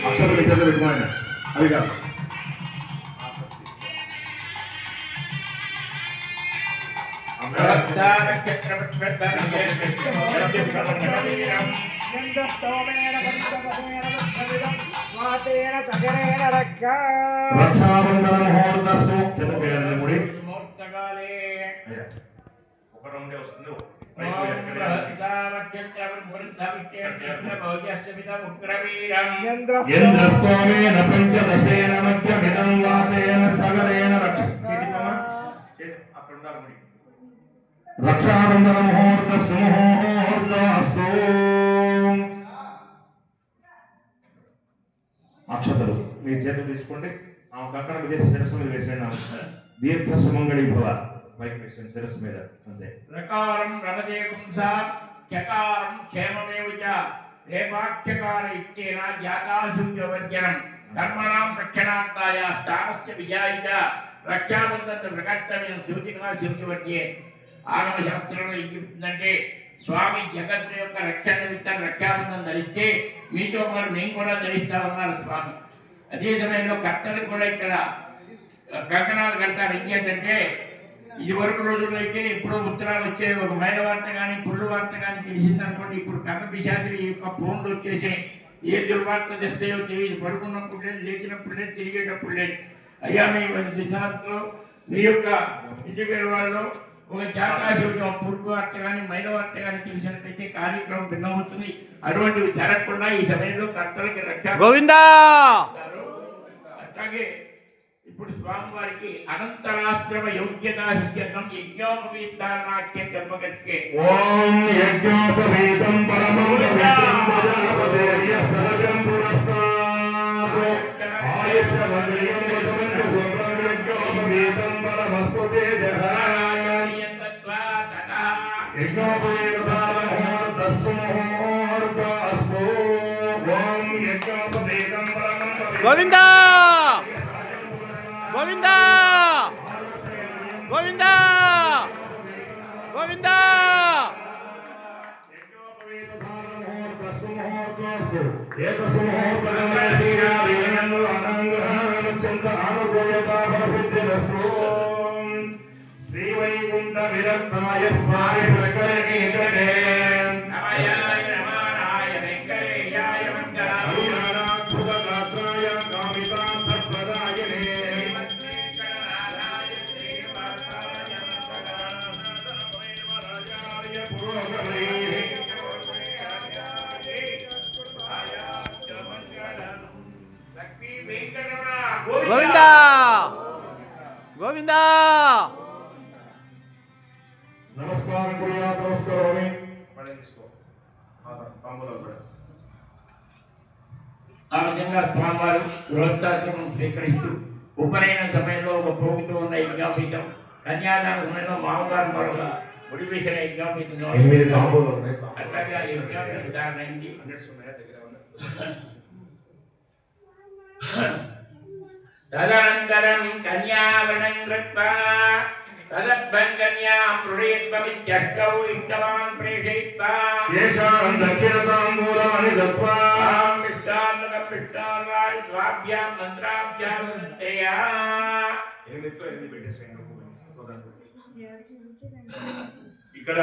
అక్షరం ఇద్దరు పెట్టుకోండి అది కాదు రక్షాబంధన ముహూర్త సుముహూర్తమస్తు. అక్షతలు మీ చేతులు తీసుకోండి. ఆమె కంకణం చేసి శిరస్సు మీద వేసేయండి. దీర్ఘ సుమంగళి భవ పైకి వేసేయండి శిరస్సు మీద అంతే. రకారం రమదే పుంస చకారం క్షేమమేవ రేపాక్షకార ఇత్యేన జాతాశుభ్యవర్జనం కర్మణాం రక్షణాంతాయ స్థానస్య విజాయిత రక్షాబంధన ప్రకర్తవ్యం సూచికగా శివశివర్యే. ఆగమ శాస్త్రంలో ఏం చెప్తుందంటే స్వామి జగత్తు యొక్క రక్షణ నిమిత్తం రక్షాబంధం ధరిస్తే మీతో పాటు మేము కూడా ధరిస్తామన్నారు స్వామి. అదే సమయంలో కర్తలకు కూడా ఇక్కడ కంకణాలు కడతారు. ఇంకేంటంటే ఇది వరకు రోజుల్లో అయితే ఇప్పుడు ఉత్తరాలు వచ్చే ఒక మైల వార్త కానీ పురుడు వార్త కానీ తెలిసిందనుకోండి. ఇప్పుడు కథ పిశాచులు యొక్క ఫోన్లు వచ్చేసాయి. ఏ దుర్వార్త తెస్తాయో తెలియదు. పడుకున్నప్పుడు లేదు, లేచినప్పుడు లేదు, తిరిగేటప్పుడు లేదు. అయ్యా మీ దిశాంతో మీ యొక్క ఇంటి వాళ్ళు ఒక జాతాశివం పురుగు వార్త కానీ మైల వార్త కానీ తెలిసినట్లయితే కార్యక్రమం భిన్నమవుతుంది. అటువంటివి జరగకుండా ఈ సమయంలో కర్తలకి రక్షణ గోవిందా. అట్లాగే ఇప్పుడు స్వామివారికి అనంతరాశ్రమ యోగ్యతా సిద్ధ్యర్థం యజ్ఞోపవీతానాఖ్యం జన్మగత్కే ఓం యజ్ఞోపవీతం పరమం పవిత్రం ప్రజాపతేర్య సహజం పురస్తాత్ ఆయుష్యమంత్రియం వదమంత సూత్రం యజ్ఞోపవీతం పరమస్తుతే జహాయ తత్వా తథా యజ్ఞోపవీతానమోర్తస్సు ముహూర్తస్తు. ఓం యజ్ఞోపవీతం పరమం గోవిందా గోవిందా గోవిందా గోవిందా. శ్రీవైకుంఠ విరక్తాయ స్వామి ప్రకరణీకరే గోవిందా గోవిందా. నమస్కారం గురుయా నమస్కారం. ఆ విధంగా స్వామివారు గృహస్థాశ్రమం స్వీకరిస్తూ ఉపనయన సమయంలో ఒక పోగుతూ ఉన్న యజ్ఞాపీఠం, కన్యాదాన సమయంలో మామగారు మరొక ఒడివేసిన యజ్ఞాపీఠం అట్లాగే ఆ యజ్ఞాపీఠం ధారణ అయింది. తదనంతరం కన్యావరణం కృత్వా తదబ్బం కన్యాం పృఢయత్వమిత్యష్టౌ ఇష్టవాన్ ప్రేషయిత్వా తేషాం దక్షిణతాంబూలాని దత్వా పిష్టాన్నకపిష్టాన్నాని స్వాభ్యాం మంత్రాభ్యాం సంతయా. ఇక్కడ